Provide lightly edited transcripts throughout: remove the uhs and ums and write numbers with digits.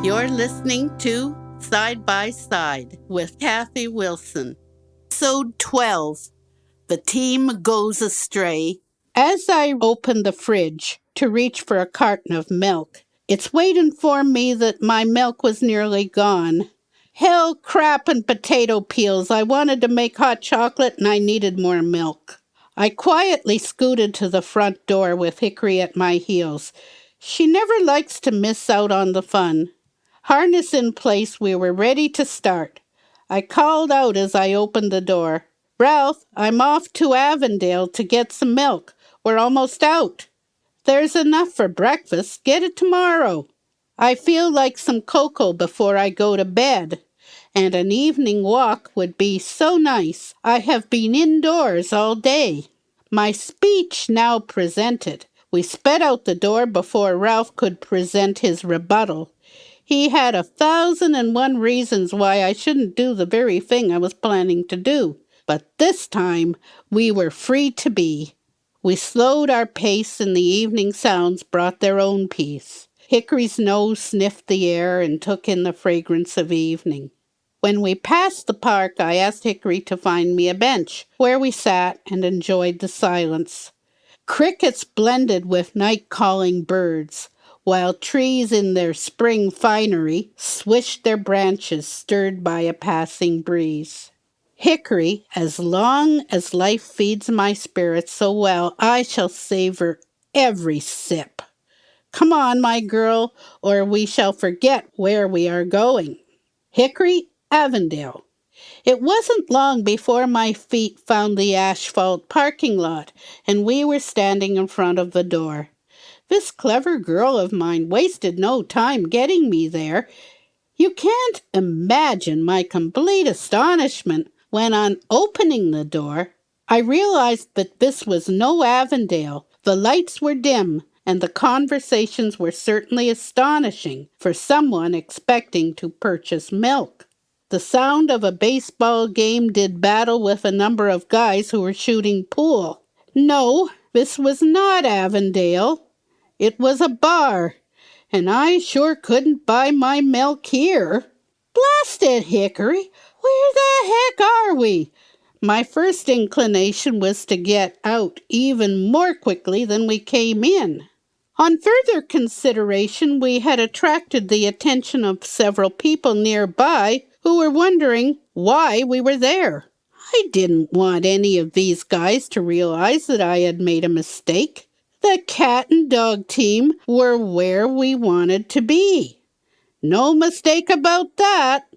You're listening to Side by Side with Kathy Wilson. Episode 12, The Team Goes Astray. As I open the fridge to reach for a carton of milk, its weight informed me that my milk was nearly gone. Hell, crap, and potato peels. I wanted to make hot chocolate and I needed more milk. I quietly scooted to the front door with Hickory at my heels. She never likes to miss out on the fun. Harness in place, we were ready to start. I called out as I opened the door. "Ralph, I'm off to Avondale to get some milk. We're almost out." "There's enough for breakfast. Get it tomorrow." "I feel like some cocoa before I go to bed. And an evening walk would be so nice. I have been indoors all day." My speech now presented. We sped out the door before Ralph could present his rebuttal. He had 1,001 reasons why I shouldn't do the very thing I was planning to do. But this time, we were free to be. We slowed our pace and the evening sounds brought their own peace. Hickory's nose sniffed the air and took in the fragrance of evening. When we passed the park, I asked Hickory to find me a bench, where we sat and enjoyed the silence. Crickets blended with night-calling birds, while trees in their spring finery swished their branches stirred by a passing breeze. "Hickory, as long as life feeds my spirit so well, I shall savor every sip. Come on, my girl, or we shall forget where we are going." Hickory, Avondale. It wasn't long before my feet found the asphalt parking lot, and we were standing in front of the door. This clever girl of mine wasted no time getting me there. You can't imagine my complete astonishment when, on opening the door, I realized that this was no Avondale. The lights were dim, and the conversations were certainly astonishing for someone expecting to purchase milk. The sound of a baseball game did battle with a number of guys who were shooting pool. No, this was not Avondale. It was a bar, and I sure couldn't buy my milk here. "Blast it, Hickory! Where the heck are we?" My first inclination was to get out even more quickly than we came in. On further consideration, we had attracted the attention of several people nearby who were wondering why we were there. I didn't want any of these guys to realize that I had made a mistake. The cat and dog team were where we wanted to be. No mistake about that.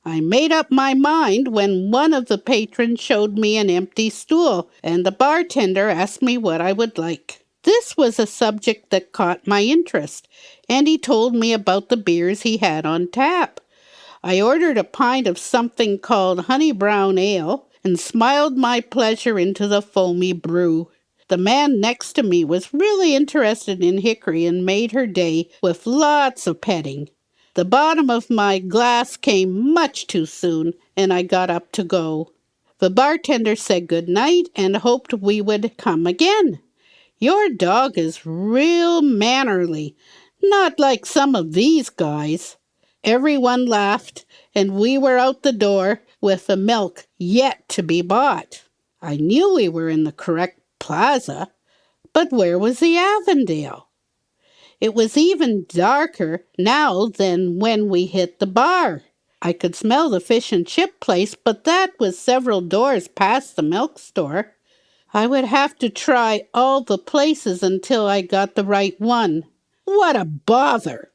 I made up my mind when one of the patrons showed me an empty stool, and the bartender asked me what I would like. This was a subject that caught my interest, and he told me about the beers he had on tap. I ordered a pint of something called honey brown ale, and smiled my pleasure into the foamy brew. The man next to me was really interested in Hickory and made her day with lots of petting. The bottom of my glass came much too soon, and I got up to go. The bartender said good night and hoped we would come again. "Your dog is real mannerly, not like some of these guys." Everyone laughed, and we were out the door with the milk yet to be bought. I knew we were in the correct plaza, but where was the Avondale? It was even darker now than when we hit the bar. I could smell the fish and chip place, but that was several doors past the milk store. I would have to try all the places until I got the right one. What a bother!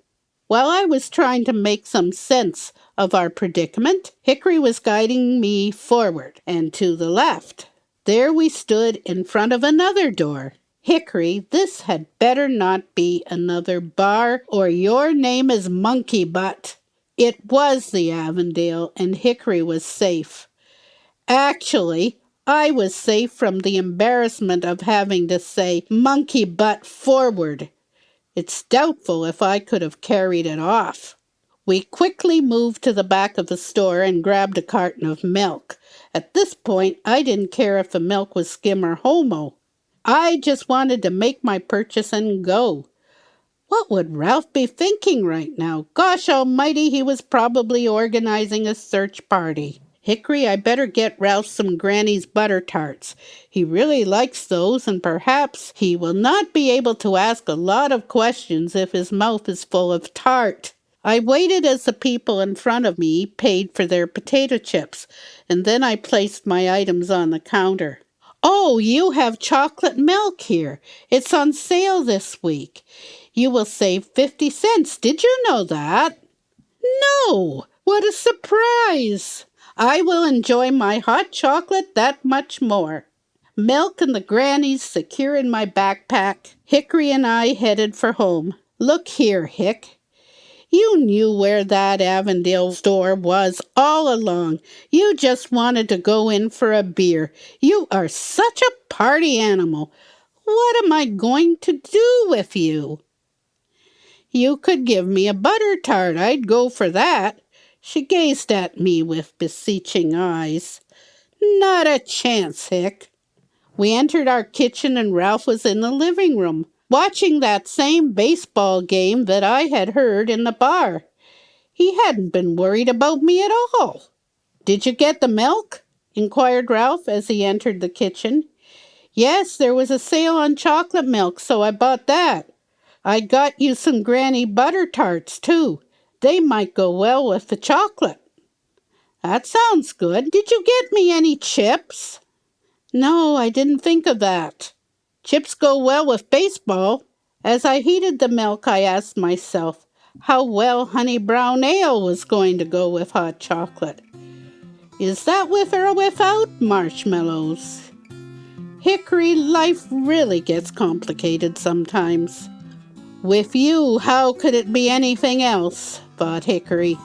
While I was trying to make some sense of our predicament, Hickory was guiding me forward and to the left. There we stood in front of another door. "Hickory, this had better not be another bar, or your name is Monkey Butt." It was the Avondale, and Hickory was safe. Actually, I was safe from the embarrassment of having to say Monkey Butt forward. It's doubtful if I could have carried it off. We quickly moved to the back of the store and grabbed a carton of milk. At this point, I didn't care if the milk was skim or homo. I just wanted to make my purchase and go. What would Ralph be thinking right now? Gosh almighty, he was probably organizing a search party. Hickory, I better get Ralph some Granny's butter tarts. He really likes those, and perhaps he will not be able to ask a lot of questions if his mouth is full of tart. I waited as the people in front of me paid for their potato chips, and then I placed my items on the counter. Oh, you have chocolate milk here. It's on sale this week. You will save 50 cents. Did you know that? No! What a surprise! I will enjoy my hot chocolate that much more. Milk and the grannies secure in my backpack, Hickory and I headed for home. Look here, Hick. You knew where that Avondale store was all along. You just wanted to go in for a beer. You are such a party animal. What am I going to do with you? You could give me a butter tart. I'd go for that. She gazed at me with beseeching eyes. Not a chance, Hick. We entered our kitchen and Ralph was in the living room, watching that same baseball game that I had heard in the bar. He hadn't been worried about me at all. Did you get the milk? Inquired Ralph as he entered the kitchen. Yes, there was a sale on chocolate milk, so I bought that. I got you some Granny butter tarts, too. They might go well with the chocolate. That sounds good. Did you get me any chips? No, I didn't think of that. Chips go well with baseball. As I heated the milk, I asked myself how well honey brown ale was going to go with hot chocolate. Is that with or without marshmallows? Hickory, life really gets complicated sometimes. With you, how could it be anything else? Thought Hickory.